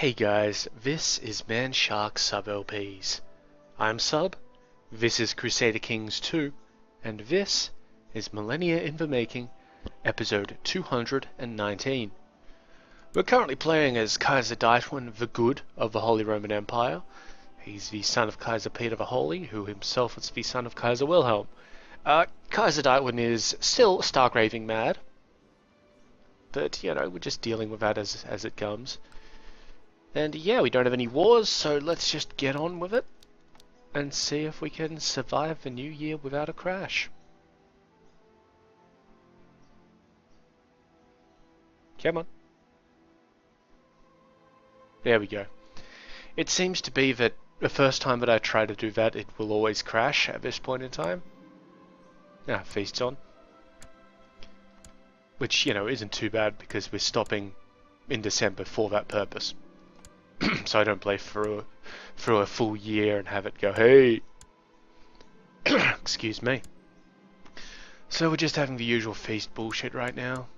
Hey guys, this is Man Shark Sub LPs. I'm Sub, this is Crusader Kings II, and this is Millennia in the Making, episode 219. We're currently playing as Kaiser Daitwin the Good of the Holy Roman Empire. He's the son of Kaiser Peter the Holy, who himself was the son of Kaiser Wilhelm. Kaiser Daitwin is still stark-raving mad, but, you know, we're just dealing with that as it comes. And yeah, we don't have any wars, so let's just get on with it and see if we can survive the new year without a crash. Come on. There we go. It seems to be that the first time that I try to do that, it will always crash at this point in time. Feast's on. Which, you know, isn't too bad because we're stopping in December for that purpose. So I don't play through a full year and have it go, hey! Excuse me. So we're just having the usual feast bullshit right now.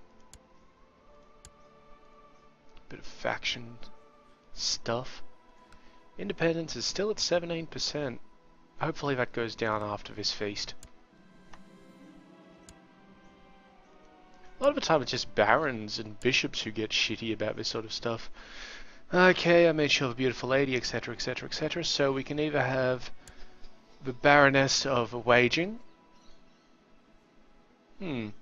Bit of faction stuff. Independence is still at 17%. Hopefully that goes down after this feast. A lot of the time it's just barons and bishops who get shitty about this sort of stuff. Okay, I made sure the beautiful lady, etc, etc, etc. So we can either have the Baroness of Waging. A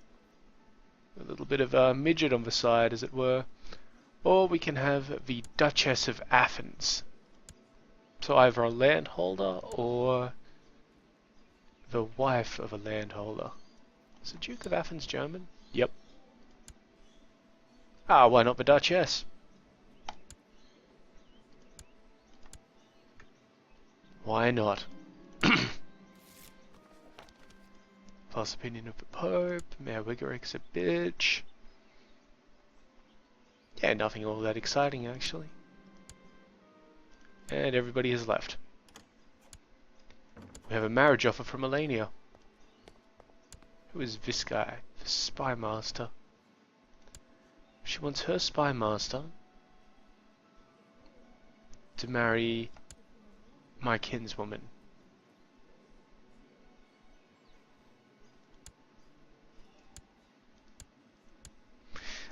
little bit of a midget on the side, as it were. Or we can have the Duchess of Athens. So either a landholder or the wife of a landholder. Is the Duke of Athens German? Yep. Why not the Duchess? Why not? False opinion of the Pope, Mayor Wiggeric's a bitch. Yeah, nothing all that exciting actually. And everybody has left. We have a marriage offer from Millennia. Who is this guy? The spy master. She wants her spy master to marry my kinswoman.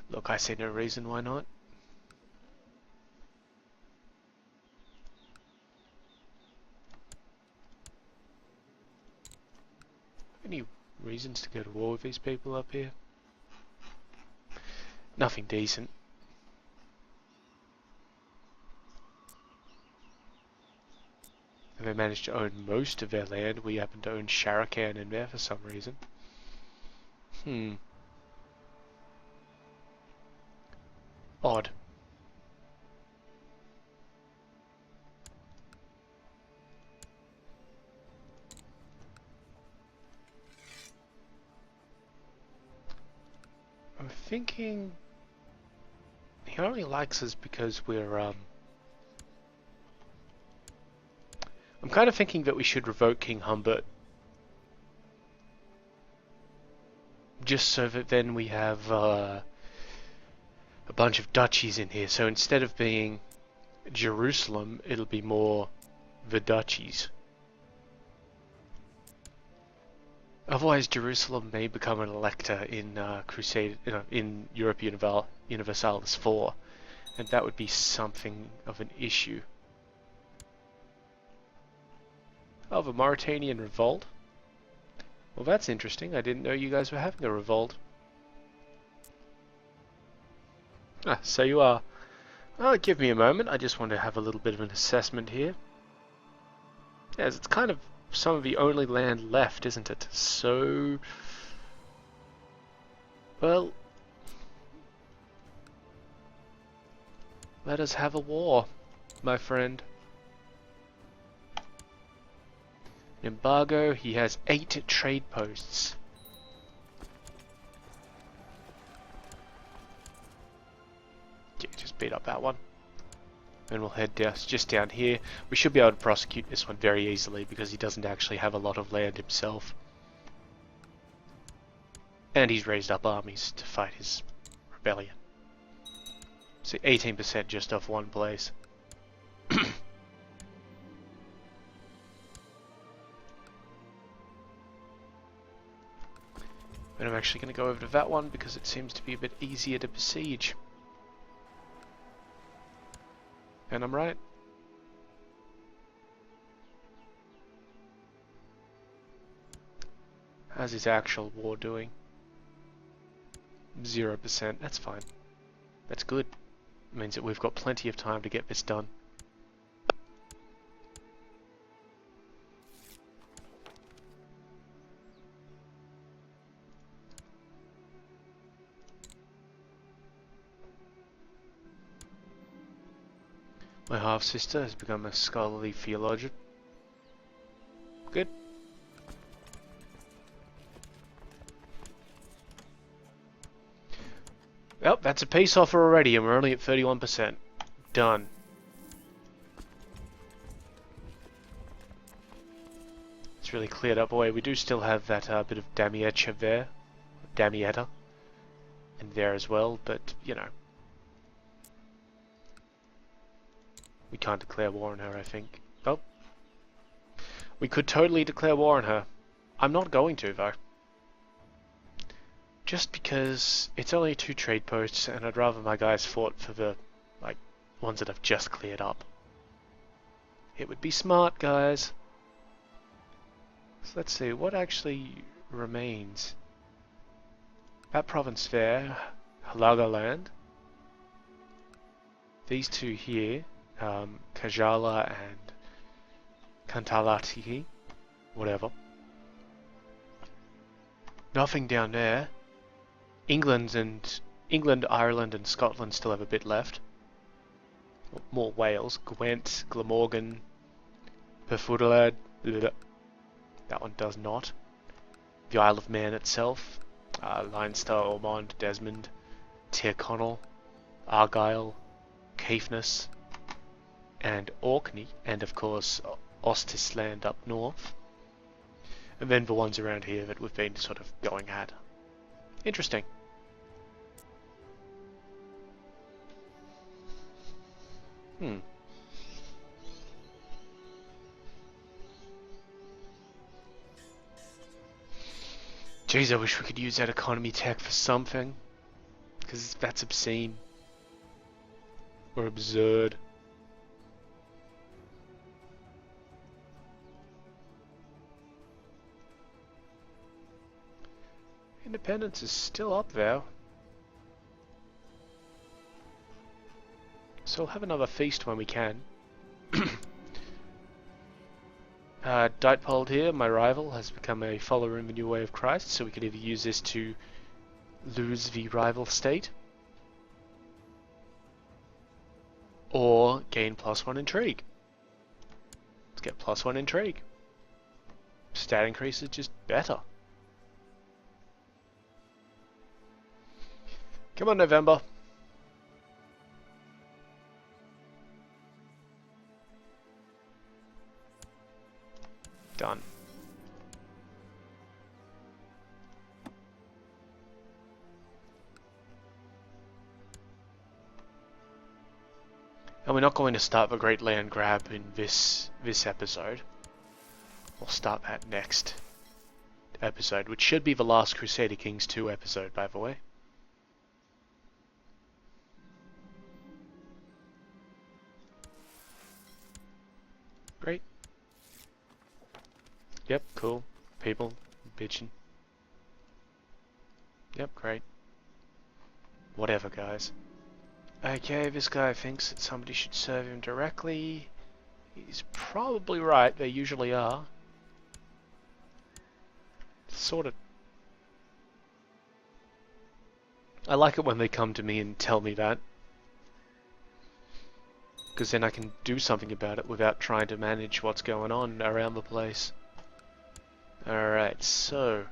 Look, I see no reason why not. Any reasons to go to war with these people up here? Nothing decent. They managed to own most of their land. We happen to own Sharakan in there for some reason. Odd. I'm thinking he only likes us because we're I'm kind of thinking that we should revoke King Humbert. Just so that then we have a bunch of duchies in here. So instead of being Jerusalem, it'll be more the duchies. Otherwise, Jerusalem may become an elector in in Europe Universalis 4, and that would be something of an issue. Oh, the Mauritanian revolt? Well, that's interesting. I didn't know you guys were having a revolt. So you are. Give me a moment. I just want to have a little bit of an assessment here. Yes, it's kind of some of the only land left, isn't it? So, well, let us have a war, my friend. Embargo, he has 8 trade posts. Yeah, just beat up that one. And we'll head just down here. We should be able to prosecute this one very easily because he doesn't actually have a lot of land himself. And he's raised up armies to fight his rebellion. So 18% just off one place. And I'm actually going to go over to that one because it seems to be a bit easier to besiege. And I'm right. How's his actual war doing? 0%, that's fine. That's good. It means that we've got plenty of time to get this done. My half-sister has become a scholarly theologian. Good. Well, that's a peace offer already, and we're only at 31%. Done. It's really cleared up away. We do still have that bit of Damietta there. Damietta. In there as well, but, you know. We can't declare war on her, I think. Oh. We could totally declare war on her. I'm not going to, though. Just because it's only 2 trade posts, and I'd rather my guys fought for the, like, ones that I've just cleared up. It would be smart, guys. So let's see, what actually remains? That province there, Halagaland. These two here, Kajala and Kantalatihi, whatever. Nothing down there. England, Ireland and Scotland still have a bit left. More Wales. Gwent, Glamorgan, Perfudalad. That one does not. The Isle of Man itself. Leinster, Ormond, Desmond, Tyrconnell, Argyll, Caithness, and Orkney, and of course Ostisland up north. And then the ones around here that we've been sort of going at. Interesting. Jeez, I wish we could use that economy tech for something. Because that's obscene. Or absurd. Independence is still up there. So we'll have another feast when we can. Ditepold here, my rival, has become a follower in the new way of Christ, so we could either use this to lose the rival state, or gain +1 intrigue. Let's get +1 intrigue. Stat increase is just better. Come on, November. Done. And we're not going to start the Great Land Grab in this episode. We'll start that next episode, which should be the last Crusader Kings II episode, by the way. Great. Yep, cool. People bitching. Yep, great. Whatever, guys. Okay, this guy thinks that somebody should serve him directly. He's probably right, they usually are. Sort of. I like it when they come to me and tell me that. Because then I can do something about it without trying to manage what's going on around the place. Alright, so...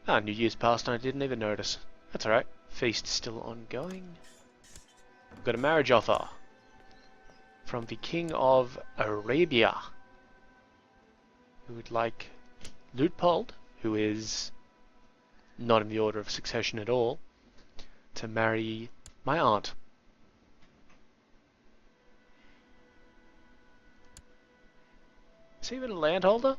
New Year's passed and I didn't even notice. That's alright. Feast still ongoing. We've got a marriage offer from the King of Arabia, who would like Luitpold, who is not in the order of succession at all, to marry my aunt. Is he even a landholder?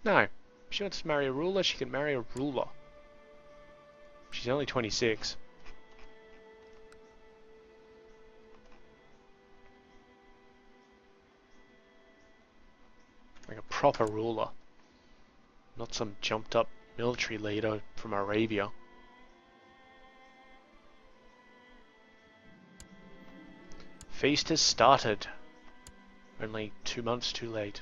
No. If she wants to marry a ruler, she can marry a ruler. She's only 26. Like a proper ruler. Not some jumped up military leader from Arabia. Feast has started. Only 2 months too late.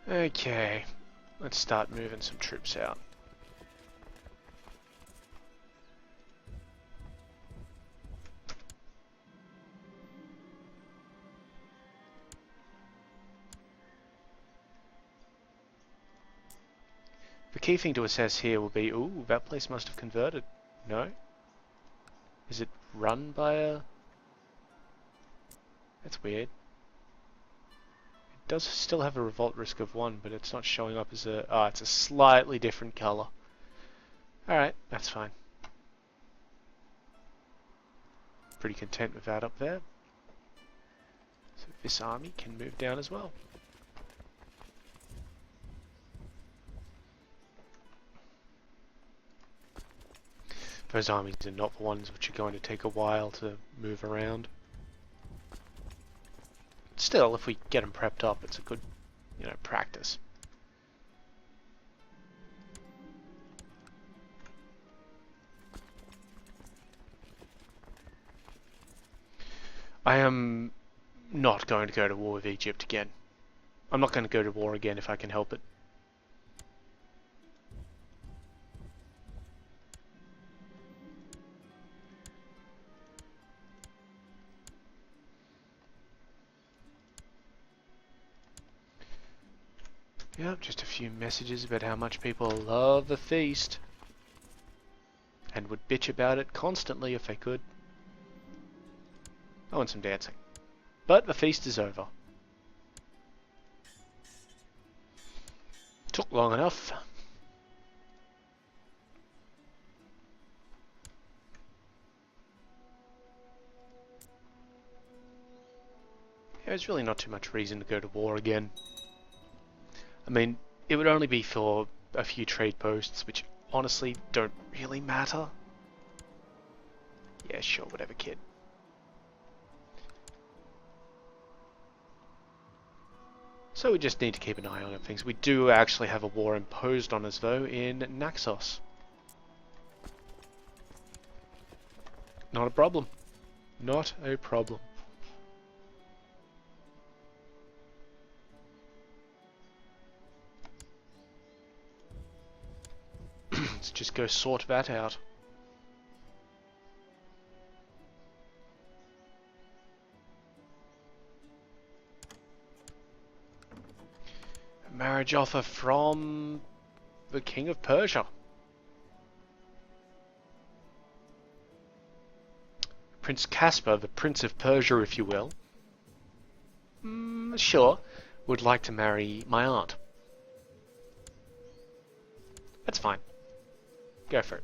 Okay, let's start moving some troops out. The key thing to assess here will be, ooh, that place must have converted. No? Is it run by a... That's weird. It does still have a revolt risk of 1, but it's not showing up as a... Ah, it's a slightly different colour. Alright, that's fine. Pretty content with that up there. So this army can move down as well. Those armies are not the ones which are going to take a while to move around. Still, if we get them prepped up, it's a good, practice. I am not going to go to war with Egypt again. I'm not going to go to war again if I can help it. Yep, just a few messages about how much people love the feast and would bitch about it constantly if they could. Oh, and some dancing. But the feast is over. Took long enough. There's really not too much reason to go to war again. I mean, it would only be for a few trade posts, which honestly don't really matter. Yeah, sure, whatever, kid. So we just need to keep an eye on things. We do actually have a war imposed on us, though, in Naxos. Not a problem. Not a problem. Let's just go sort that out. A marriage offer from the King of Persia. Prince Caspar, the Prince of Persia, if you will. Sure, would like to marry my aunt. That's fine. Go for it.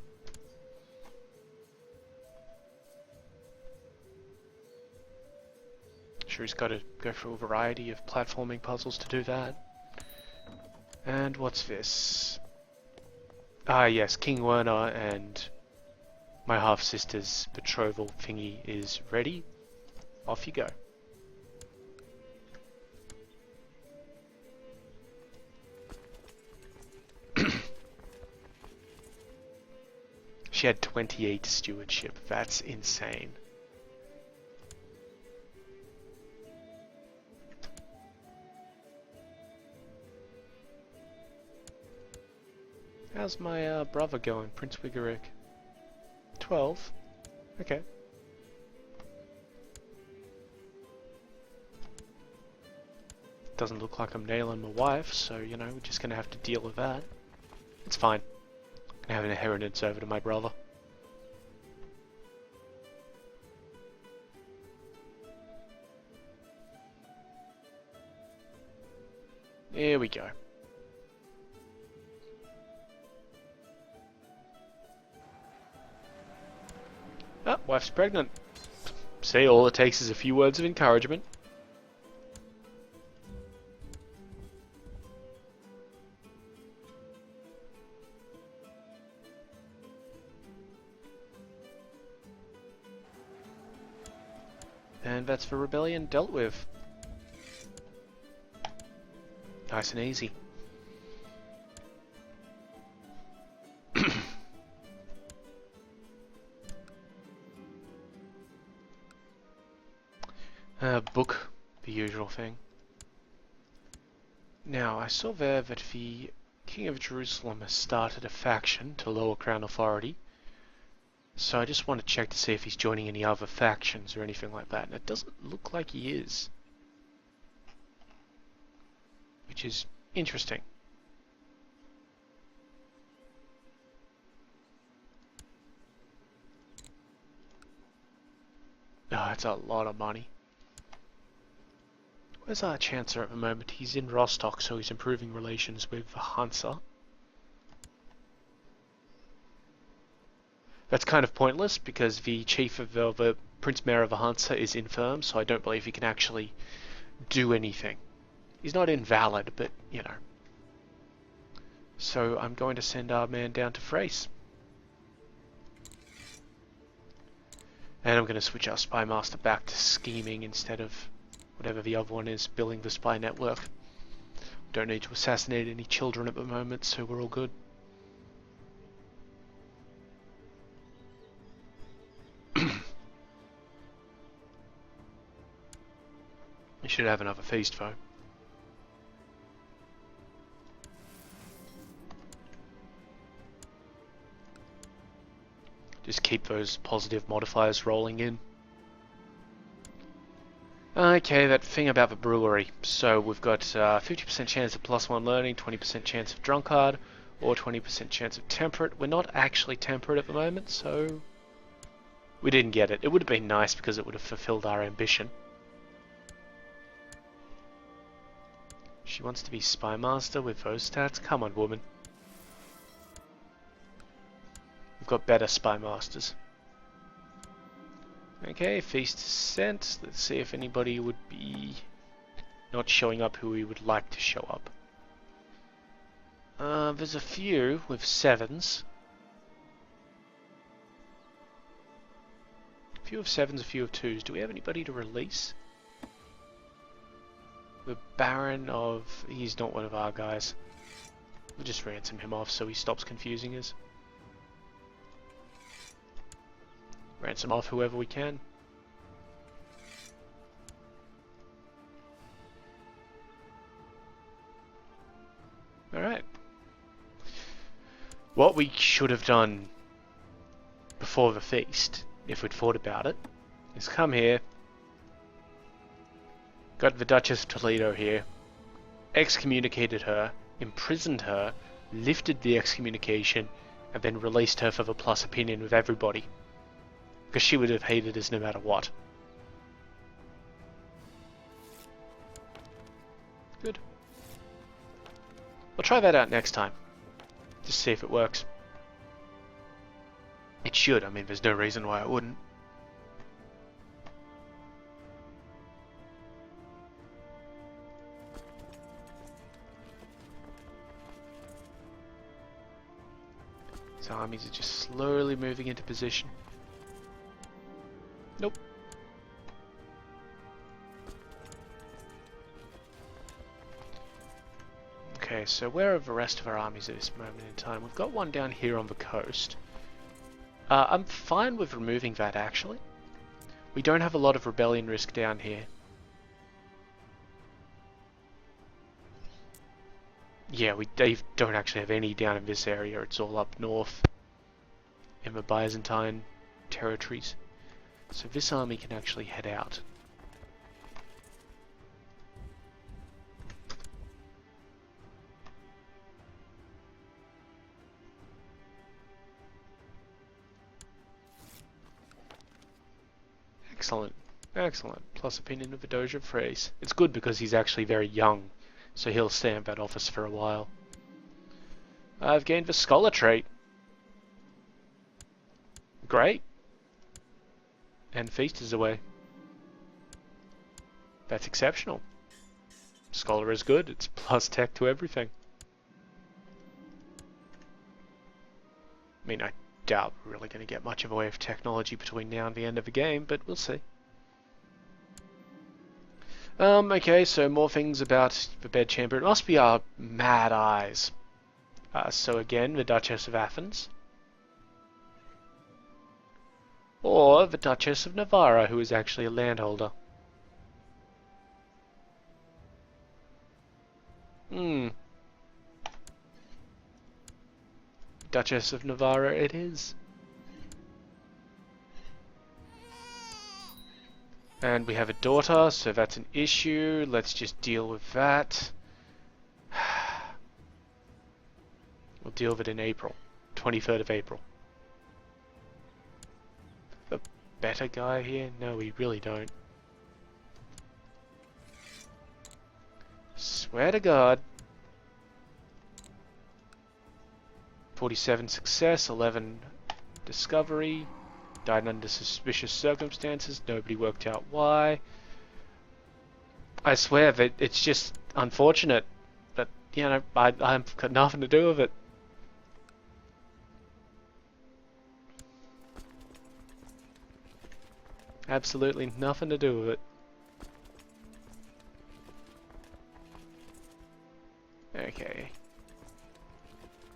Sure, he's got to go through a variety of platforming puzzles to do that. And what's this? Ah, yes, King Werner and my half-sister's betrothal thingy is ready. Off you go. She had 28 stewardship. That's insane. How's my brother going, Prince Wigoric? 12? Okay. Doesn't look like I'm nailing my wife, so, we're just gonna have to deal with that. It's fine. I have an inheritance over to my brother. There we go. Wife's pregnant. See, all it takes is a few words of encouragement. And that's the rebellion dealt with. Nice and easy. Book, the usual thing. Now, I saw there that the King of Jerusalem has started a faction to lower Crown authority. So I just want to check to see if he's joining any other factions or anything like that. And it doesn't look like he is. Which is interesting. Oh, that's a lot of money. Where's our Chancellor at the moment? He's in Rostock, so he's improving relations with the Hansa. That's kind of pointless because the chief of the Prince Mayor of the Hansa is infirm, so I don't believe he can actually do anything. He's not invalid, but, you know. So I'm going to send our man down to Thrace. And I'm going to switch our spy master back to scheming instead of whatever the other one is, building the spy network. Don't need to assassinate any children at the moment, so we're all good. We should have another feast though. Just keep those positive modifiers rolling in. Okay, that thing about the brewery. So we've got 50% chance of +1 learning, 20% chance of drunkard, or 20% chance of temperate. We're not actually temperate at the moment, so we didn't get it. It would have been nice because it would have fulfilled our ambition. She wants to be spy master with those stats? Come on, woman. We've got better spy masters. Okay, feast is sent. Let's see if anybody would be not showing up who we would like to show up. There's a few with 7s. A few of 7s, a few of 2s. Do we have anybody to release? The Baron of... he's not one of our guys. We'll just ransom him off so he stops confusing us. Ransom off whoever we can. Alright. What we should have done before the feast, if we'd thought about it, is come here, got the Duchess of Toledo here, excommunicated her, imprisoned her, lifted the excommunication, and then released her for the plus opinion with everybody. Because she would have hated us no matter what. Good. We'll try that out next time. Just see if it works. It should. I mean, there's no reason why it wouldn't. His armies are just slowly moving into position. Nope. Okay, so where are the rest of our armies at this moment in time? We've got one down here on the coast. I'm fine with removing that, actually. We don't have a lot of rebellion risk down here. Yeah, they don't actually have any down in this area. It's all up north in the Byzantine territories. So this army can actually head out. Excellent. Excellent. Plus opinion of the Doge of Thrace. It's good because he's actually very young, so he'll stay in that office for a while. I've gained the Scholar trait. Great. And Feast is away. That's exceptional. Scholar is good. It's plus tech to everything. I mean, I doubt we're really going to get much of a way of technology between now and the end of the game, but we'll see. Okay, so more things about the bedchamber. It must be our mad eyes. So again, the Duchess of Athens. Or the Duchess of Navarra, who is actually a landholder. Duchess of Navarra it is. And we have a daughter, so that's an issue. Let's just deal with that. We'll deal with it in April. 23rd of April. A better guy here? No, we really don't. Swear to God. 47 success, 11 discovery. Died under suspicious circumstances. Nobody worked out why. I swear that it's just unfortunate. But, you know, I've got nothing to do with it. Absolutely nothing to do with it. Okay.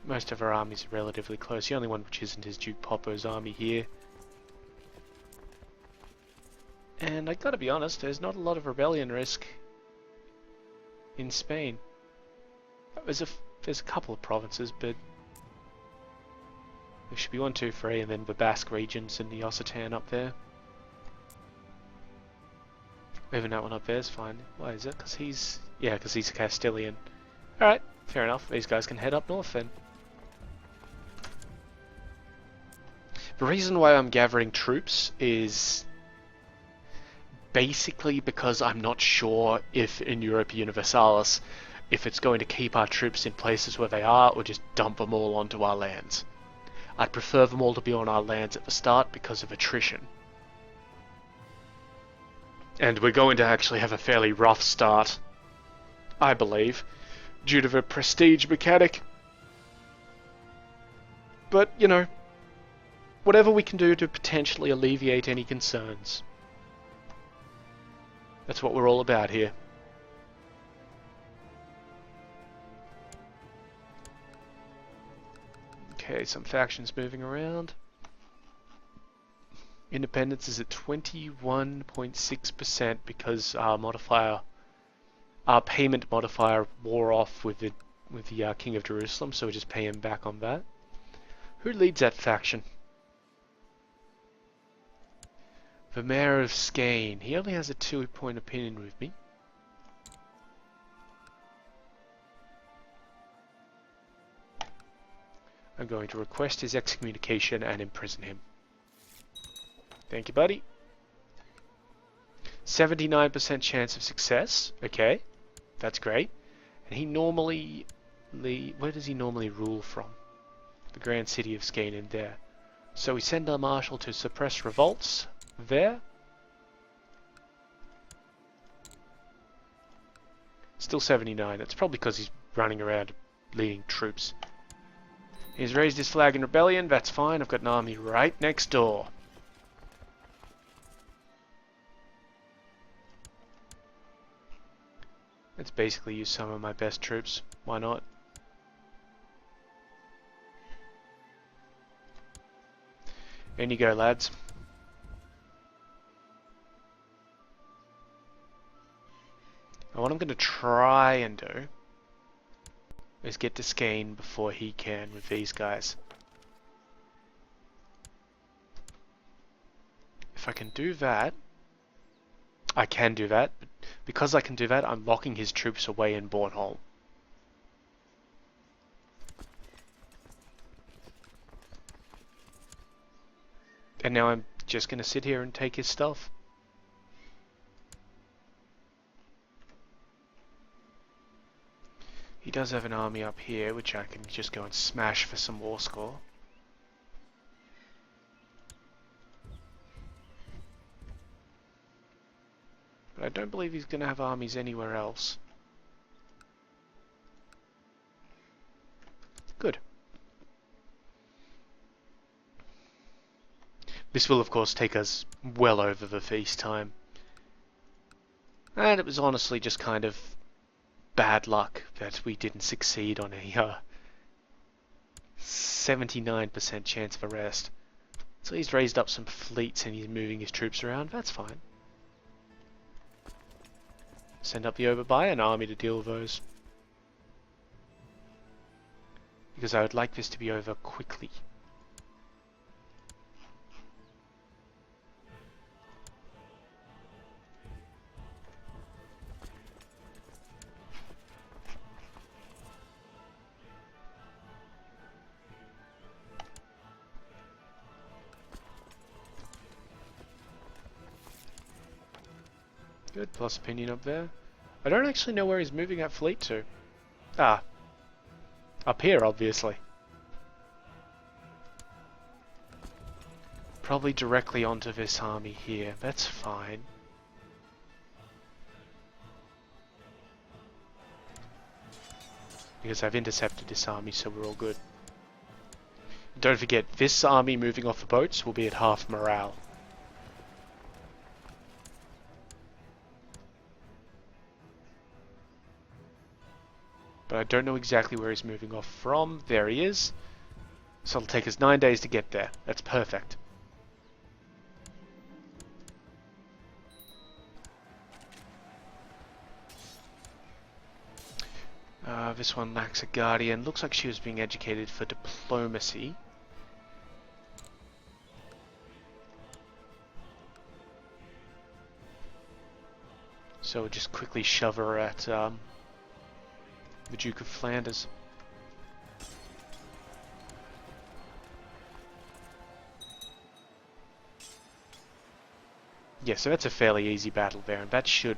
Most of our armies are relatively close. The only one which isn't is Duke Poppo's army here. And I gotta be honest, there's not a lot of rebellion risk in Spain. There's a couple of provinces, but there should be 1, 2, 3, and then the Basque regions and the Occitan up there. Even that one up there is fine. Why is it? Because he's a Castilian. Alright, fair enough. These guys can head up north then. The reason why I'm gathering troops is basically because I'm not sure if in Europa Universalis if it's going to keep our troops in places where they are or just dump them all onto our lands. I'd prefer them all to be on our lands at the start because of attrition. And we're going to actually have a fairly rough start, I believe, due to the prestige mechanic. But, you know, whatever we can do to potentially alleviate any concerns. That's what we're all about here. Okay, some factions moving around. Independence is at 21.6% because our payment modifier wore off with the King of Jerusalem, so we just pay him back on that. Who leads that faction? The Mayor of Skane. He only has a 2-point opinion with me. I'm going to request his excommunication and imprison him. Thank you, buddy. 79% chance of success. Okay, that's great. And he normally... where does he normally rule from? The Grand City of Skane in there. So we send our marshal to suppress revolts there. Still 79. That's probably because he's running around leading troops. He's raised his flag in rebellion. That's fine. I've got an army right next door. Let's basically use some of my best troops. Why not? In you go, lads. Now what I'm going to try and do is get to Skane before he can with these guys. If I can do that, I can do that, but because I can do that, I'm locking his troops away in Bornholm. And now I'm just going to sit here and take his stuff. He does have an army up here, which I can just go and smash for some war score. But I don't believe he's going to have armies anywhere else. Good. This will of course take us well over the feast time. And it was honestly just kind of bad luck that we didn't succeed on a 79% chance of arrest. So he's raised up some fleets and he's moving his troops around. That's fine. Send up the Overbuy army to deal with those. Because I would like this to be over quickly. Good, plus opinion up there. I don't actually know where he's moving that fleet to. Ah. Up here, obviously. Probably directly onto this army here. That's fine. Because I've intercepted this army, so we're all good. Don't forget, this army moving off the boats will be at half morale. But I don't know exactly where he's moving off from. There he is. So it'll take us 9 days to get there. That's perfect. This one lacks a guardian. Looks like she was being educated for diplomacy. So we'll just quickly shove her at the Duke of Flanders. Yeah, so that's a fairly easy battle there, and that should...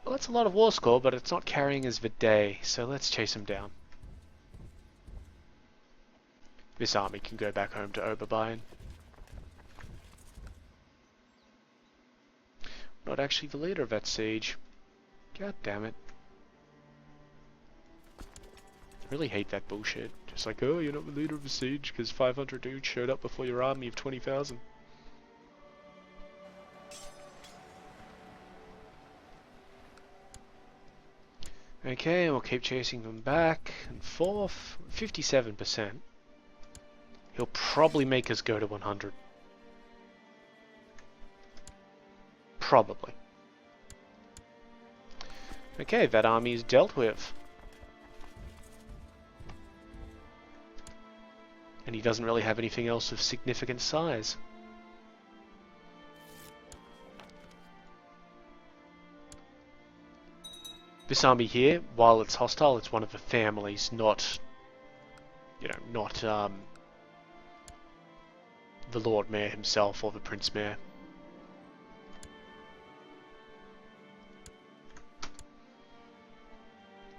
Well, that's a lot of war score, but it's not carrying us the day, so let's chase him down. This army can go back home to Oberbayern. Not actually the leader of that siege. God damn it. I really hate that bullshit. Just like, oh, you're not the leader of the siege because 500 dudes showed up before your army of 20,000. Okay, we'll keep chasing them back and forth. 57%. He'll probably make us go to 100. Probably. Okay, that army is dealt with. And he doesn't really have anything else of significant size. This army here, while it's hostile, it's one of the families, not, you know, not the Lord Mayor himself or the Prince Mayor.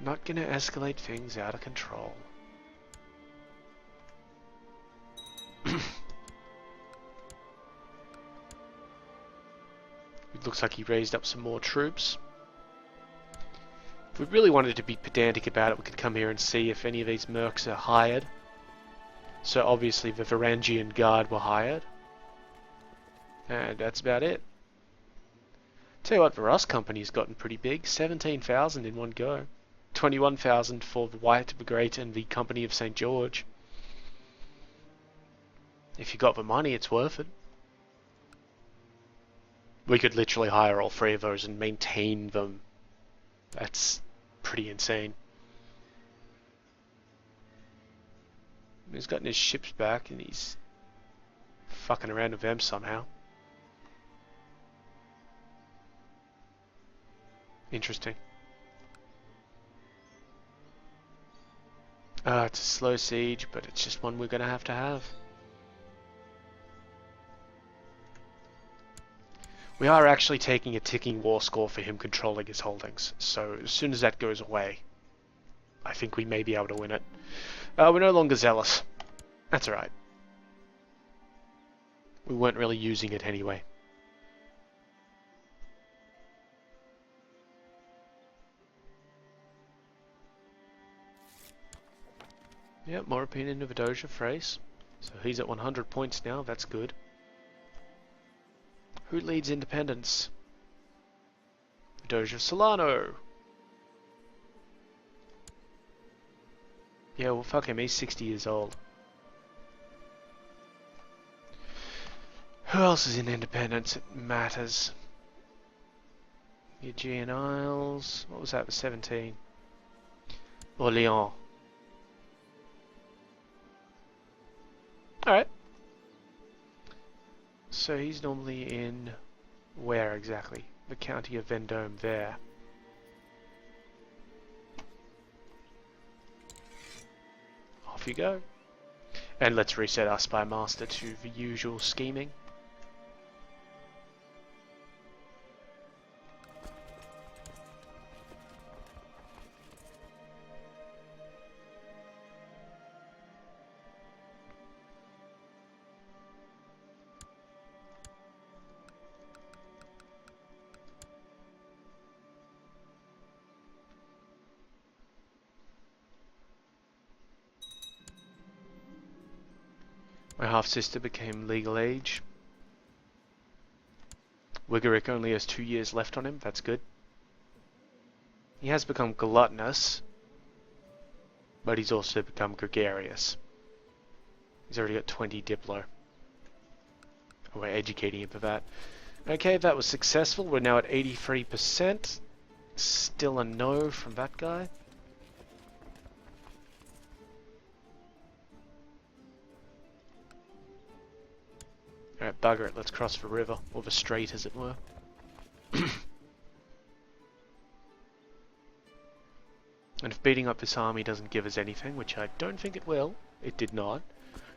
Not gonna escalate things out of control. It looks like he raised up some more troops. If we really wanted to be pedantic about it, we could come here and see if any of these mercs are hired. So obviously the Varangian Guard were hired. And that's about it. Tell you what, the Rust Company's gotten pretty big. 17,000 in one go. 21,000 for the White, the Great, and the Company of St. George. If you got the money, it's worth it. We could literally hire all three of those and maintain them. That's pretty insane. He's gotten his ships back and he's fucking around with them somehow. Interesting. It's a slow siege, but it's just one we're gonna have to have. We are actually taking a ticking war score for him controlling his holdings, so as soon as that goes away, I think we may be able to win it. We're no longer zealous. That's alright. We weren't really using it anyway. Yeah, more opinion of a Doja phrase. So he's at 100 points now, that's good. Who leads independence? Doja Solano. Yeah, well fuck him, he's 60 years old. Who else is in independence? It matters. Eugene Isles. What was that for 17? Orléans. Alright. So he's normally in... where exactly? The county of Vendôme there. Off you go. And let's reset our spy master to the usual scheming. My half-sister became legal age. Wigarick only has 2 years left on him, that's good. He has become gluttonous, but he's also become gregarious. He's already got 20 Diplo. We're educating him for that. Okay, that was successful. We're now at 83%. Still a no from that guy. Alright, bugger it. Let's cross the river, or the strait as it were. And if beating up this army doesn't give us anything, which I don't think it will, it did not,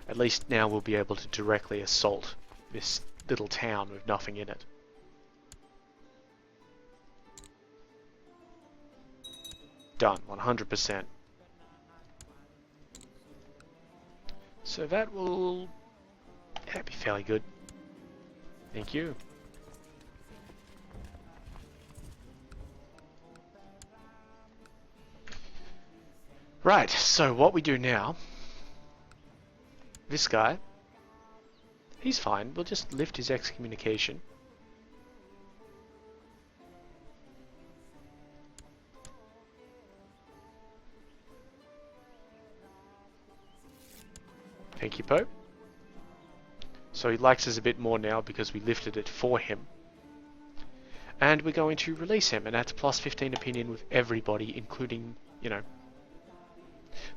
at least now we'll be able to directly assault this little town with nothing in it. Done, 100%. So that will be fairly good. Thank you. Right, so what we do now, this guy, he's fine, we'll just lift his excommunication. Thank you, Pope. So he likes us a bit more now because we lifted it for him. And we're going to release him, and that's plus 15 opinion with everybody, including, you know,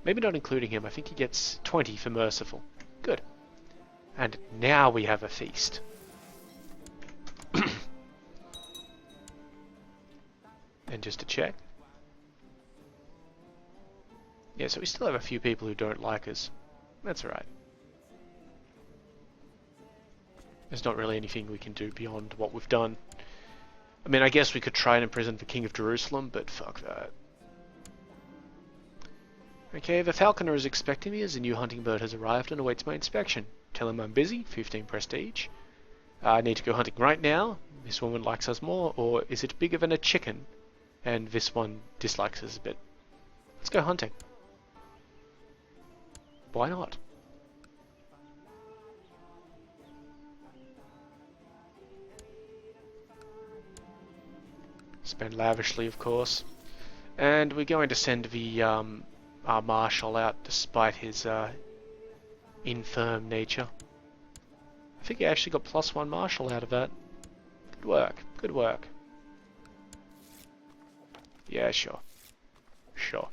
maybe not including him, I think he gets 20 for merciful. Good. And now we have a feast. And just to check. Yeah, so we still have a few people who don't like us. That's alright. There's not really anything we can do beyond what we've done. I mean, I guess we could try and imprison the King of Jerusalem, but fuck that. Okay, the falconer is expecting me as a new hunting bird has arrived and awaits my inspection. Tell him I'm busy, 15 prestige. I need to go hunting right now. This woman likes us more, or is it bigger than a chicken? And this one dislikes us a bit. Let's go hunting. Why not? Spend lavishly, of course. And we're going to send the our marshal out despite his infirm nature. I think he actually got +1 marshal out of that. Good work. Good work. Yeah, sure. Sure.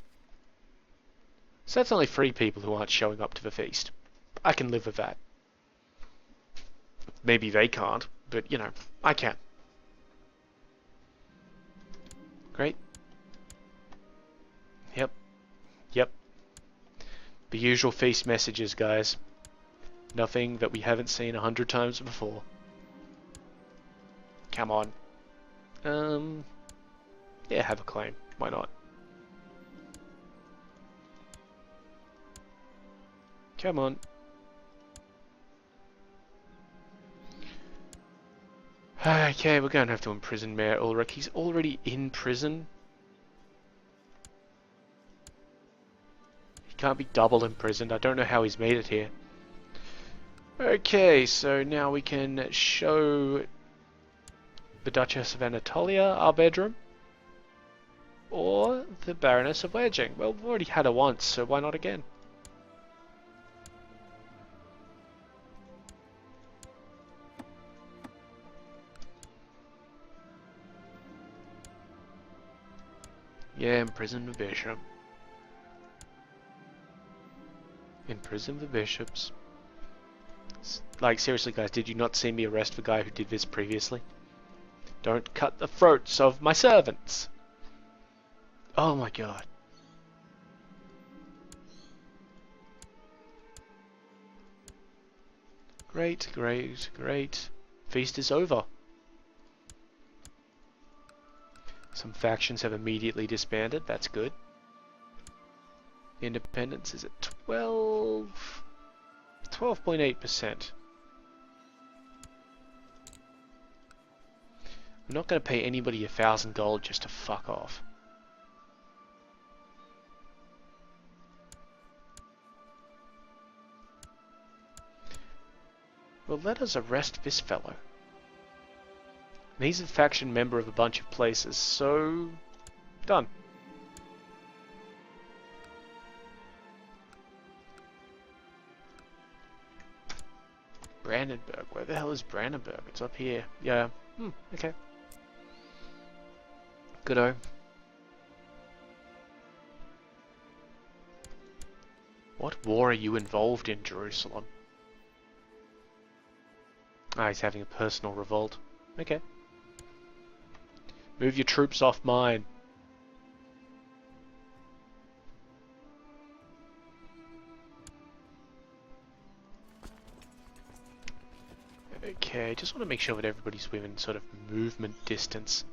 So that's only 3 people who aren't showing up to the feast. I can live with that. Maybe they can't, but, you know, I can. Great. Yep. Yep. The usual feast messages, guys. Nothing that we haven't seen 100 times before. Come on. Yeah, have a claim. Why not? Come on. Okay, we're going to have to imprison Mayor Ulrich. He's already in prison. He can't be double imprisoned. I don't know how he's made it here. Okay, so now we can show the Duchess of Anatolia our bedroom. Or the Baroness of Wedging. Well, we've already had her once, so why not again? Yeah, imprison the bishop. Imprison the bishops. Like, seriously guys, did you not see me arrest the guy who did this previously? Don't cut the throats of my servants! Oh my god. Great, great, great. Feast is over. Some factions have immediately disbanded, that's good. Independence is at 12.8%. I'm not going to pay anybody 1,000 gold just to fuck off. Well, let us arrest this fellow. And he's a faction member of a bunch of places, so... done. Brandenburg. Where the hell is Brandenburg? It's up here. Yeah. Okay. Good-o. What war are you involved in, Jerusalem? Ah, he's having a personal revolt. Okay. Move your troops off mine. Okay, just want to make sure that everybody's within sort of movement distance.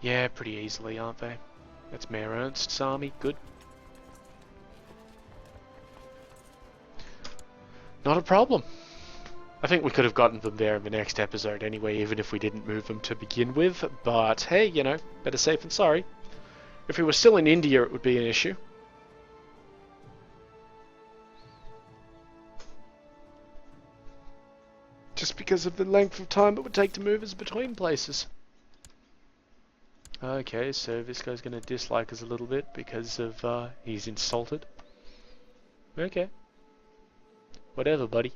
Yeah, pretty easily, aren't they? That's Mayor Ernst's army. Good. Not a problem. I think we could have gotten them there in the next episode anyway, even if we didn't move them to begin with. But hey, you know, better safe than sorry. If we were still in India, it would be an issue. Just because of the length of time it would take to move us between places. Okay, so this guy's going to dislike us a little bit because of he's insulted. Okay. Whatever, buddy.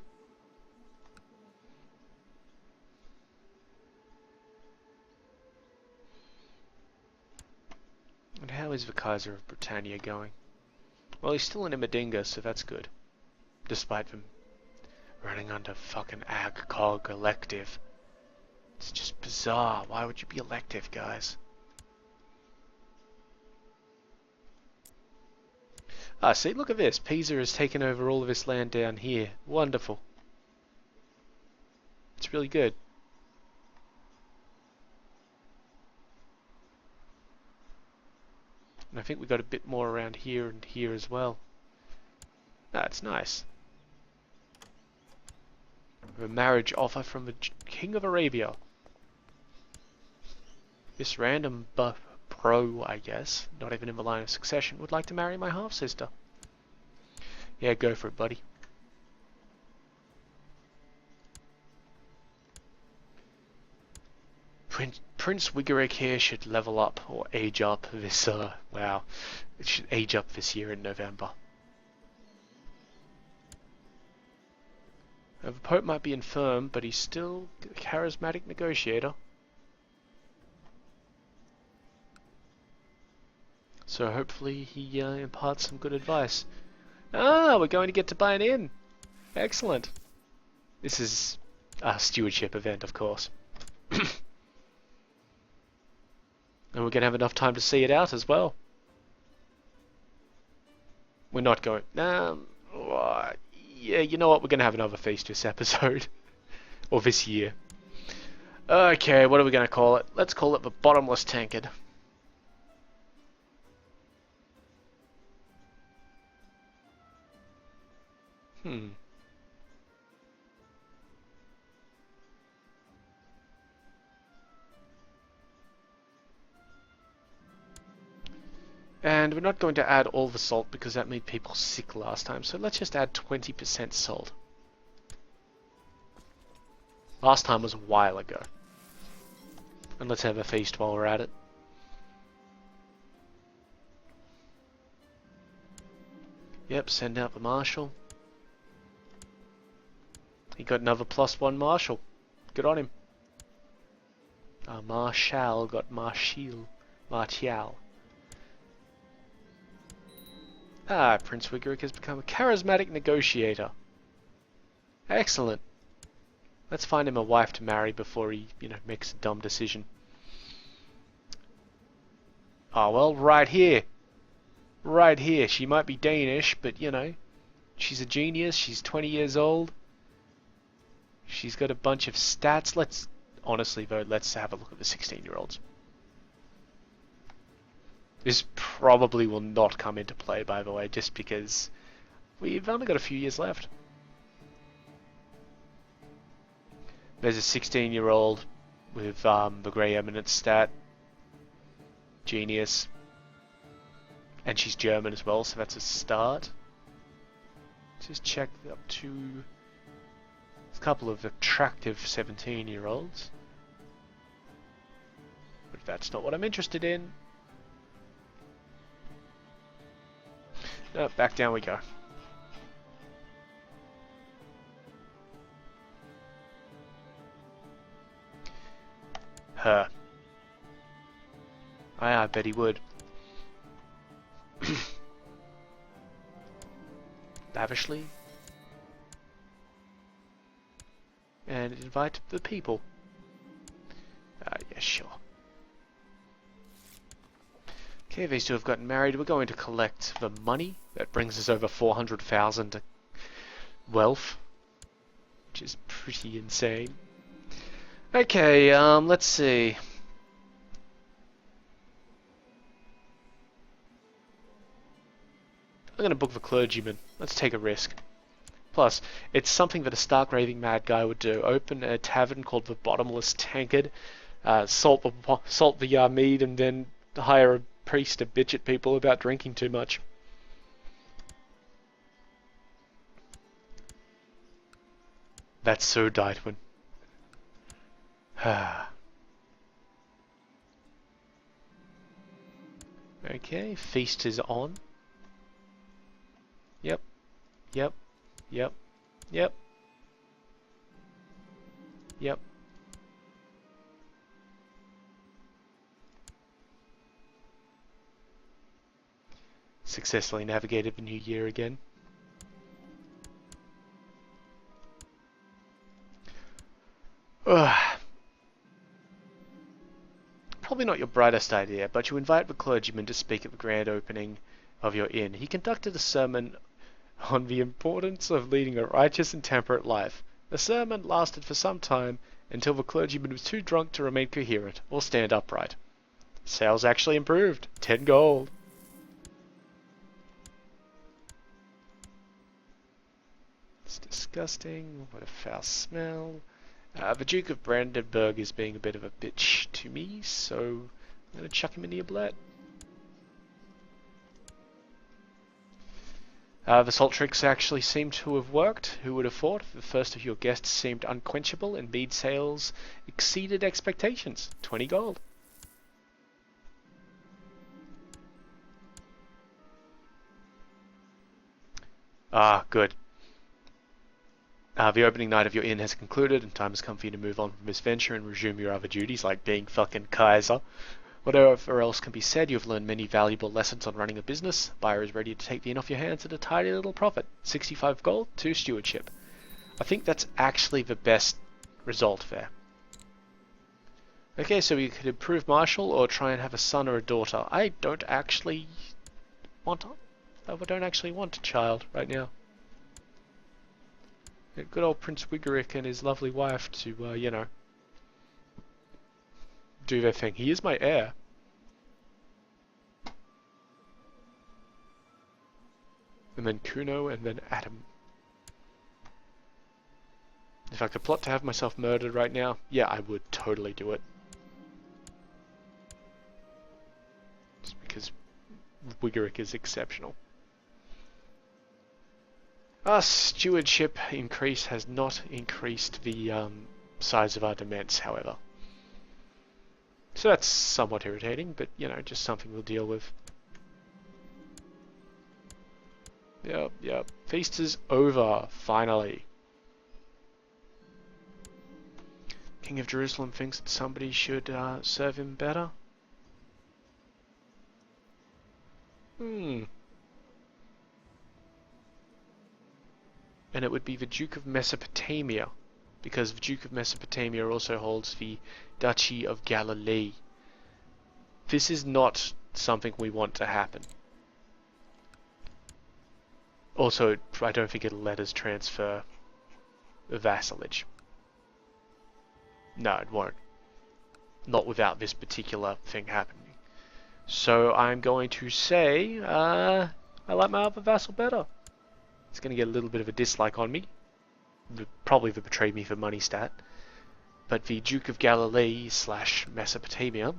And how is the Kaiser of Britannia going? Well, he's still in a Medinga, so that's good. Despite them running under fucking AgCog elective. It's just bizarre. Why would you be elective, guys? Ah, see, look at this. Pisa has taken over all of this land down here. Wonderful. It's really good. And I think we got a bit more around here and here as well. That's nice. A marriage offer from the King of Arabia. This random pro, I guess, not even in the line of succession, would like to marry my half-sister. Yeah, go for it, buddy. Prince Wigerick here should level up, or age up this, wow. It should age up this year in November. Now, the Pope might be infirm, but he's still a charismatic negotiator. So hopefully he imparts some good advice. Ah, we're going to get to buy an inn. Excellent. This is a stewardship event, of course. And we're going to have enough time to see it out as well. We're not going... yeah, you know what? We're going to have another feast this episode. Or this year. Okay, what are we going to call it? Let's call it the Bottomless Tankard. Hmm. And we're not going to add all the salt because that made people sick last time, so let's just add 20% salt. Last time was a while ago. And let's have a feast while we're at it. Yep, send out the marshal. He got another +1 marshal. Good on him. Marshal got Martial. Prince Wigerick has become a charismatic negotiator. Excellent. Let's find him a wife to marry before he, makes a dumb decision. Oh, well, right here. Right here. She might be Danish, but, she's a genius. She's 20 years old. She's got a bunch of stats. Honestly, though, let's have a look at the 16-year-olds. This probably will not come into play, by the way, just because we've only got a few years left. There's a 16-year-old with the Grey Eminence stat. Genius. And she's German as well, so that's a start. Just check up to a couple of attractive 17-year-olds. But that's not what I'm interested in. No, back down we go. Her. I bet he would. Lavishly. And invite the people. Yeah, sure. Okay, these two have gotten married. We're going to collect the money. That brings us over 400,000 wealth, which is pretty insane. Okay, let's see. I'm going to book the clergyman. Let's take a risk. Plus, it's something that a stark raving mad guy would do. Open a tavern called the Bottomless Tankard, salt the mead, and then hire a priest to bitch at people about drinking too much. That's so Deitwin. Okay, feast is on. Yep. Yep. Yep. Yep. Yep. Successfully navigated the new year again. Ugh. Probably not your brightest idea, but you invite the clergyman to speak at the grand opening of your inn. He conducted a sermon on the importance of leading a righteous and temperate life. The sermon lasted for some time until the clergyman was too drunk to remain coherent or stand upright. Sales actually improved. 10 gold. It's disgusting. What a foul smell. The Duke of Brandenburg is being a bit of a bitch to me, so I'm going to chuck him in the oblette. The salt tricks actually seem to have worked. Who would have thought? The first of your guests seemed unquenchable, and mead sales exceeded expectations. 20 gold. Good. The opening night of your inn has concluded, and time has come for you to move on from this venture and resume your other duties, like being fucking Kaiser. Whatever else can be said, you have learned many valuable lessons on running a business. Buyer is ready to take the inn off your hands at a tidy little profit. 65 gold, 2 stewardship. I think that's actually the best result there. Okay, so we could improve Marshall or try and have a son or a daughter. I don't actually want a child right now. Good old Prince Wigerick and his lovely wife to, do their thing. He is my heir. And then Kuno, and then Adam. If I could plot to have myself murdered right now, yeah, I would totally do it. Just because Wigerick is exceptional. Our stewardship increase has not increased the size of our demesnes, however. So that's somewhat irritating, but, you know, just something we'll deal with. Yep. Feast is over, finally. King of Jerusalem thinks that somebody should serve him better. And it would be the Duke of Mesopotamia, because the Duke of Mesopotamia also holds the Duchy of Galilee. This is not something we want to happen. Also, I don't think it'll let us transfer vassalage. No, it won't. Not without this particular thing happening. So I'm going to say, I like my other vassal better. It's going to get a little bit of a dislike on me. Probably the betray me for money stat. But the Duke of Galilee / Mesopotamia,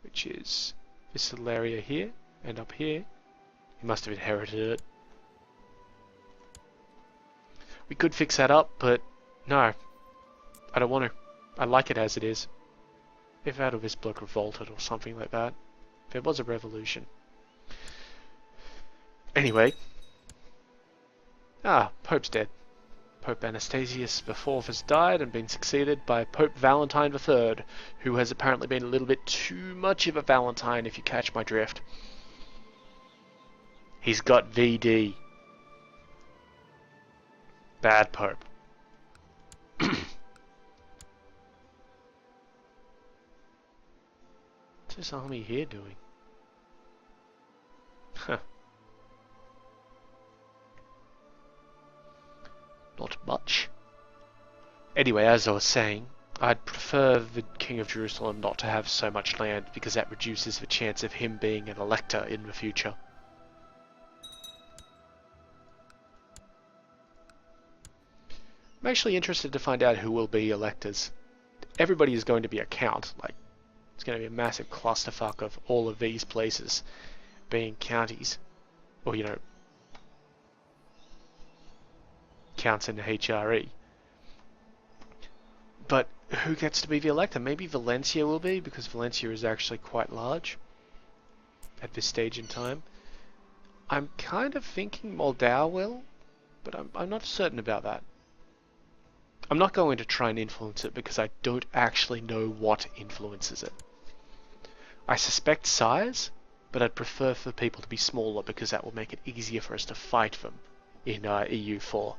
which is this little area here and up here, he must have inherited it. We could fix that up, but no, I don't want to. I like it as it is. If out of this bloke revolted or something like that, if it was a revolution. Anyway, Pope's dead. Pope Anastasius IV has died and been succeeded by Pope Valentine III, who has apparently been a little bit too much of a Valentine, if you catch my drift. He's got VD. Bad Pope. What's this army here doing? Huh. Not much. Anyway, as I was saying, I'd prefer the King of Jerusalem not to have so much land, because that reduces the chance of him being an elector in the future. I'm actually interested to find out who will be electors. Everybody is going to be a count. Like, it's going to be a massive clusterfuck of all of these places being counties. Or, you know, counts in the HRE. But who gets to be the elector? Maybe Valencia will be, because Valencia is actually quite large at this stage in time. I'm kind of thinking Moldau will, but I'm not certain about that. I'm not going to try and influence it because I don't actually know what influences it. I suspect size, but I'd prefer for people to be smaller because that will make it easier for us to fight them in EU4.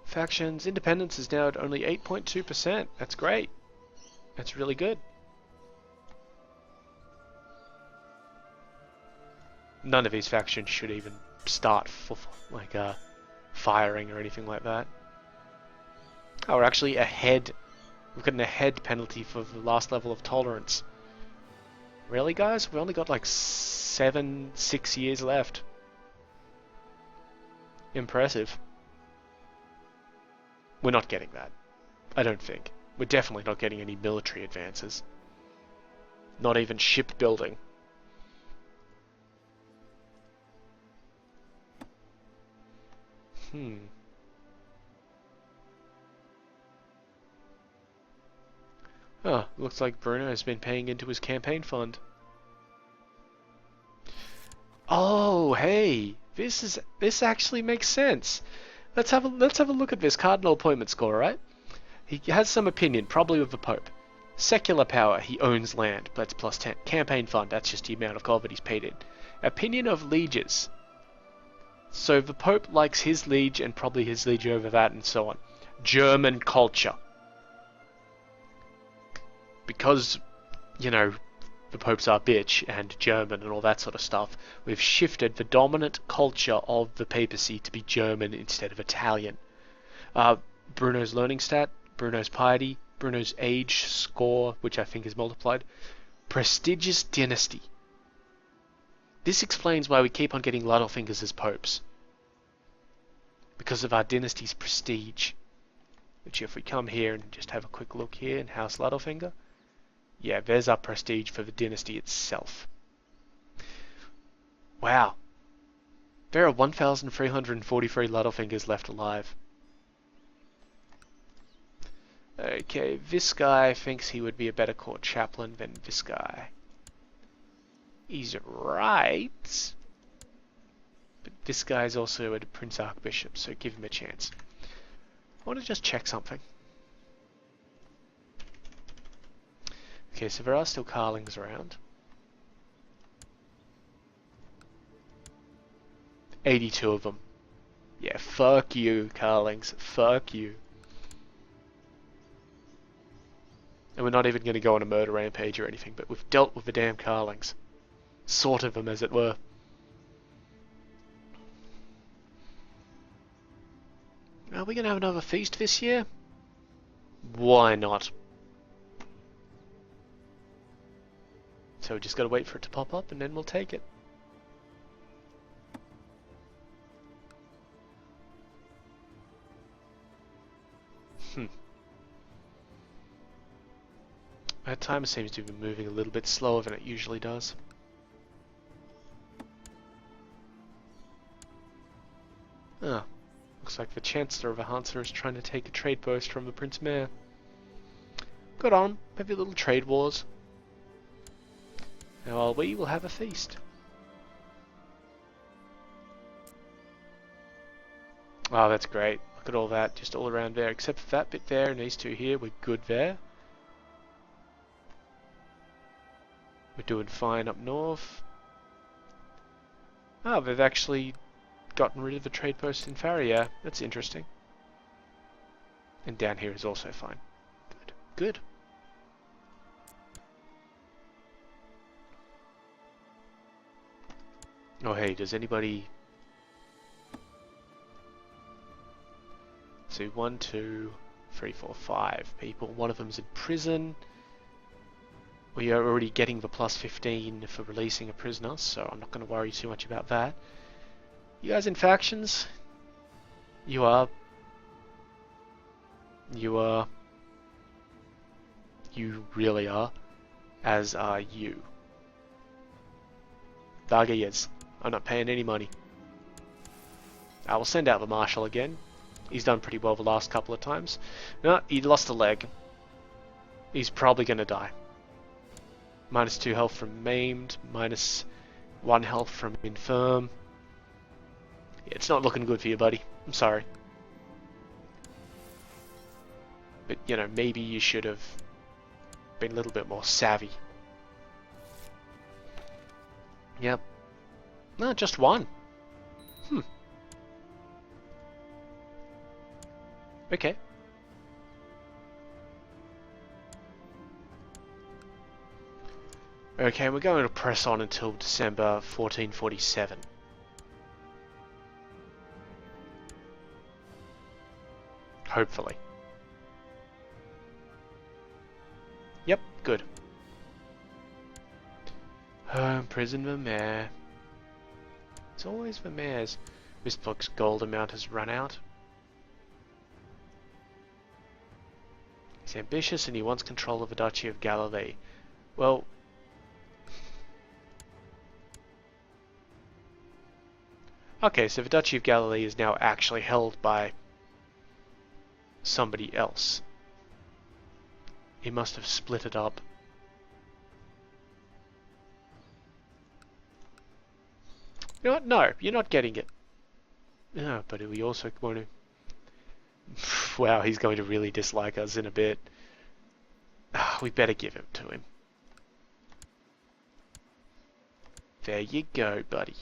Factions, independence is now at only 8.2%. That's great. That's really good. None of these factions should even start for like firing or anything like that. Oh, we're actually ahead. We've got an ahead penalty for the last level of tolerance. Really, guys? We've only got like 6 years left. Impressive. We're not getting that. I don't think. We're definitely not getting any military advances. Not even shipbuilding. Oh, looks like Bruno has been paying into his campaign fund. Oh, hey, this actually makes sense. Let's have a look at this cardinal appointment score, right? He has some opinion, probably with the Pope. Secular power, he owns land, but it's +10. Campaign fund, that's just the amount of gold that he's paid in. Opinion of lieges. So the Pope likes his liege and probably his liege over that and so on. German culture. Because, you know, the Pope's our bitch and German and all that sort of stuff, we've shifted the dominant culture of the papacy to be German instead of Italian. Bruno's learning stat, Bruno's piety, Bruno's age score, which I think is multiplied. Prestigious dynasty. This explains why we keep on getting Littlepingers as popes. Because of our dynasty's prestige. Which if we come here and just have a quick look here in House Littlefinger, yeah, there's our prestige for the dynasty itself. Wow. There are 1,343 Littlefingers left alive. Okay, this guy thinks he would be a better court chaplain than this guy. He's right. But this guy's also a Prince Archbishop, so give him a chance. I want to just check something. Okay, so there are still Carlings around. 82 of them. Yeah, fuck you, Carlings. Fuck you. And we're not even going to go on a murder rampage or anything, but we've dealt with the damn Carlings. Sort of them, as it were. Are we going to have another feast this year? Why not? So we just got to wait for it to pop up and then we'll take it. That timer seems to be moving a little bit slower than it usually does. Ah, looks like the Chancellor of Ahansa is trying to take a trade post from the Prince Mayor. Good on, maybe little trade wars. Now we will have a feast. Oh, that's great. Look at all that, just all around there, except for that bit there and these two here, we're good there. We're doing fine up north. Oh, they've actually gotten rid of the trade post in Faria. That's interesting. And down here is also fine. Good. Good. Oh, hey, does anybody... So 1, 2, 3, 4, 5 people. One of them's in prison. We are already getting the plus 15 for releasing a prisoner, so I'm not going to worry too much about that. You guys in factions? You are. You are. You really are. As are you. Varga, yes. I'm not paying any money. I will send out the Marshal again. He's done pretty well the last couple of times. No, he lost a leg. He's probably going to die. -2 health from maimed, -1 health from infirm. Yeah, it's not looking good for you, buddy. I'm sorry. But, you know, maybe you should have been a little bit more savvy. Yep. No, just one. Okay. Okay, we're going to press on until December 1447. Hopefully. Yep, good. Prison Vermeer. It's always Vermeer's. This book's gold amount has run out. He's ambitious and he wants control of the Duchy of Galilee. Well... Okay, so the Duchy of Galilee is now actually held by somebody else. He must have split it up. You know what? No, you're not getting it. No, but we also want to... Wow, he's going to really dislike us in a bit. We better give it to him. There you go, buddy.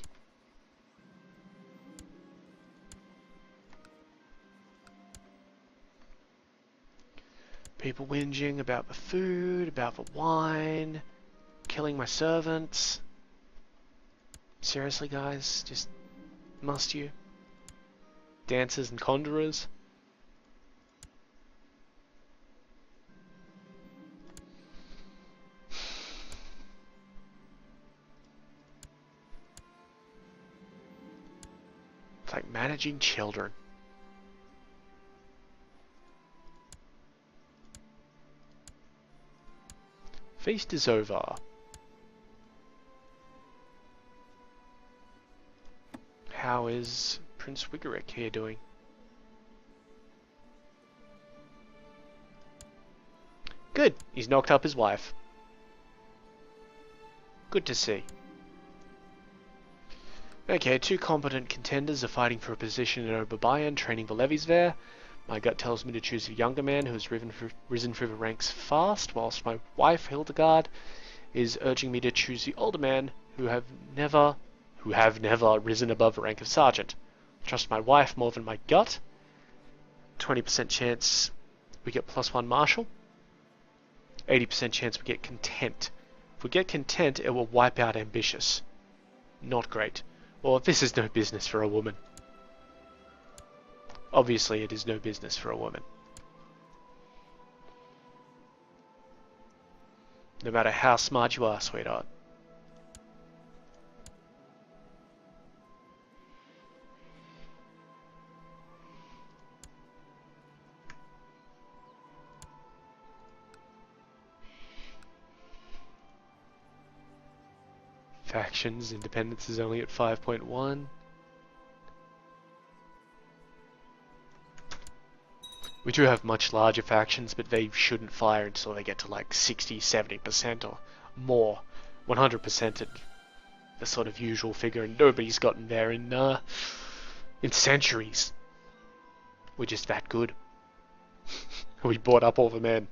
People whinging about the food, about the wine, killing my servants. Seriously, guys? Just must you? Dancers and conjurers? It's like managing children. Feast is over. How is Prince Wigoric here doing? Good. He's knocked up his wife. Good to see. Okay, two competent contenders are fighting for a position in Oberbayern, training the levies there. My gut tells me to choose a younger man who has risen through the ranks fast, whilst my wife, Hildegard, is urging me to choose the older man who have never risen above the rank of sergeant. Trust my wife more than my gut. 20% chance we get +1 marshal. 80% chance we get content. If we get content, it will wipe out ambitious. Not great. Well, this is no business for a woman. Obviously, it is no business for a woman. No matter how smart you are, sweetheart. Factions, independence is only at 5.1. We do have much larger factions, but they shouldn't fire until they get to like 60, 70% or more. 100% at the sort of usual figure, and nobody's gotten there in centuries. We're just that good. We bought up all the men.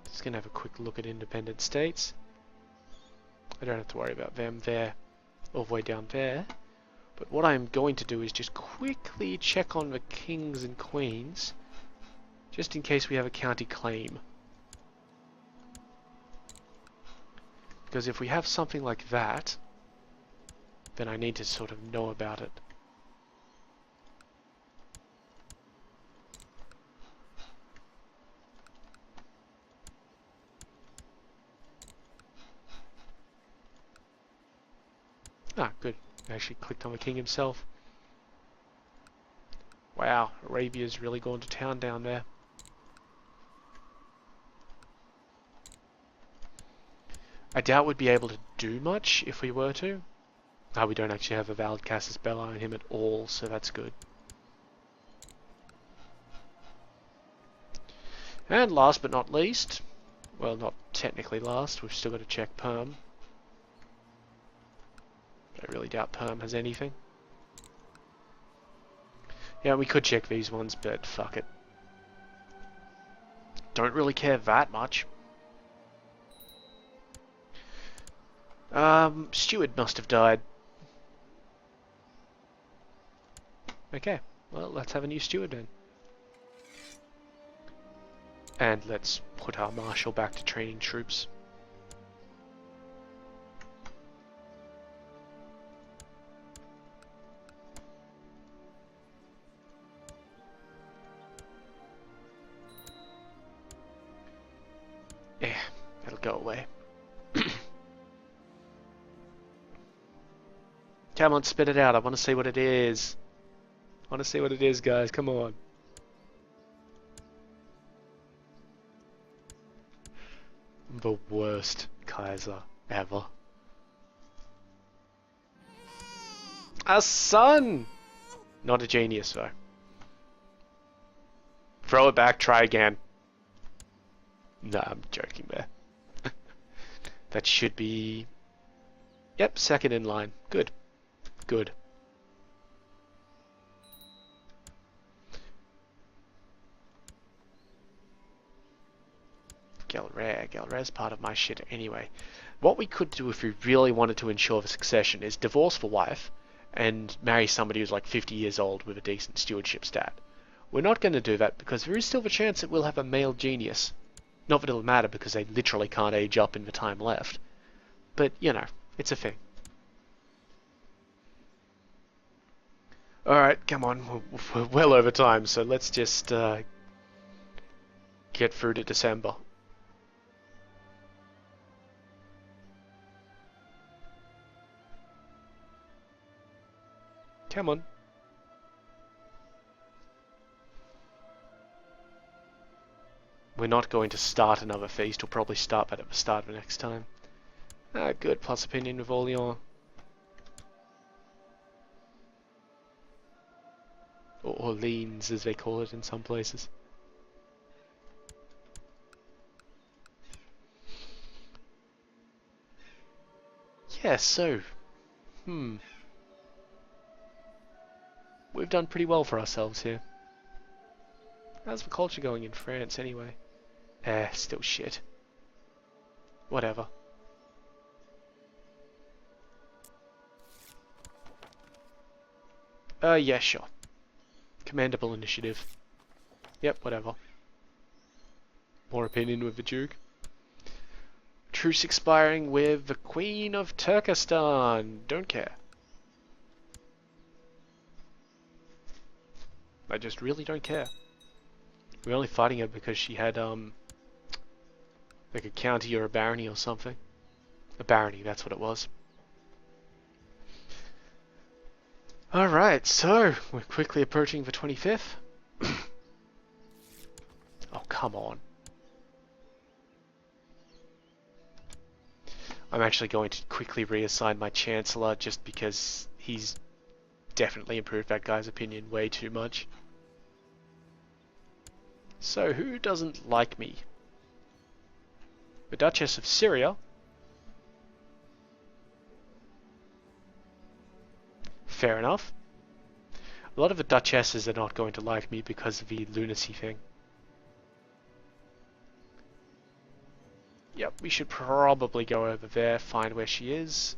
Just gonna have a quick look at independent states. I don't have to worry about them there, all the way down there. But what I'm going to do is just quickly check on the kings and queens, just in case we have a county claim. Because if we have something like that, then I need to sort of know about it. Ah, good. I actually clicked on the king himself. Wow, Arabia's really gone to town down there. I doubt we'd be able to do much if we were to. Ah, we don't actually have a valid casus belli on him at all, so that's good. And last but not least, well, not technically last, we've still got to check Perm. I really doubt Perm has anything. Yeah, we could check these ones, but fuck it. Don't really care that much. Steward must have died. Okay, well, let's have a new steward then. And let's put our marshal back to training troops. Yeah, that'll go away. Come on, spit it out. I want to see what it is. I want to see what it is, guys. Come on. The worst Kaiser ever. A son! Not a genius, though. Throw it back, try again. Nah, I'm joking there. That should be... Yep, second in line. Good. Good. Galray's part of my shit anyway. What we could do if we really wanted to ensure the succession is divorce the wife and marry somebody who's like 50 years old with a decent stewardship stat. We're not going to do that because there is still the chance that we'll have a male genius. Not that it'll matter because they literally can't age up in the time left. But, you know, it's a thing. Alright, come on. We're well over time, so let's just get through to December. Come on. We're not going to start another feast. We'll probably start that at the start of next time. Ah, good. Plus opinion of Orleans. Or Orleans, as they call it in some places. Yeah, so... We've done pretty well for ourselves here. How's the culture going in France, anyway? Still shit. Whatever. Yeah, sure. Commendable initiative. Yep, whatever. More opinion with the Duke. Truce expiring with the Queen of Turkestan. Don't care. I just really don't care. We're only fighting her because she had, like a county or a barony or something. A barony, that's what it was. Alright, so, we're quickly approaching the 25th. Oh, come on. I'm actually going to quickly reassign my Chancellor just because he's definitely improved that guy's opinion way too much. So, who doesn't like me? The Duchess of Syria. Fair enough. A lot of the Duchesses are not going to like me because of the lunacy thing. Yep, we should probably go over there, find where she is.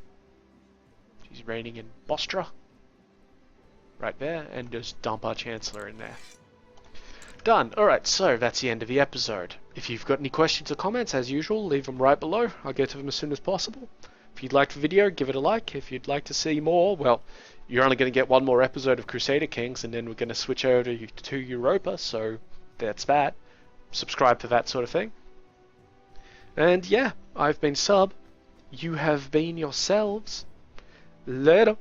She's reigning in Bostra. Right there, and just dump our Chancellor in there. Done. Alright, so that's the end of the episode. If you've got any questions or comments, as usual, leave them right below. I'll get to them as soon as possible. If you'd like the video, give it a like. If you'd like to see more, well, you're only going to get one more episode of Crusader Kings, and then we're going to switch over to Europa, so that's that. Subscribe for that sort of thing. And yeah, I've been Sub. You have been yourselves. Later.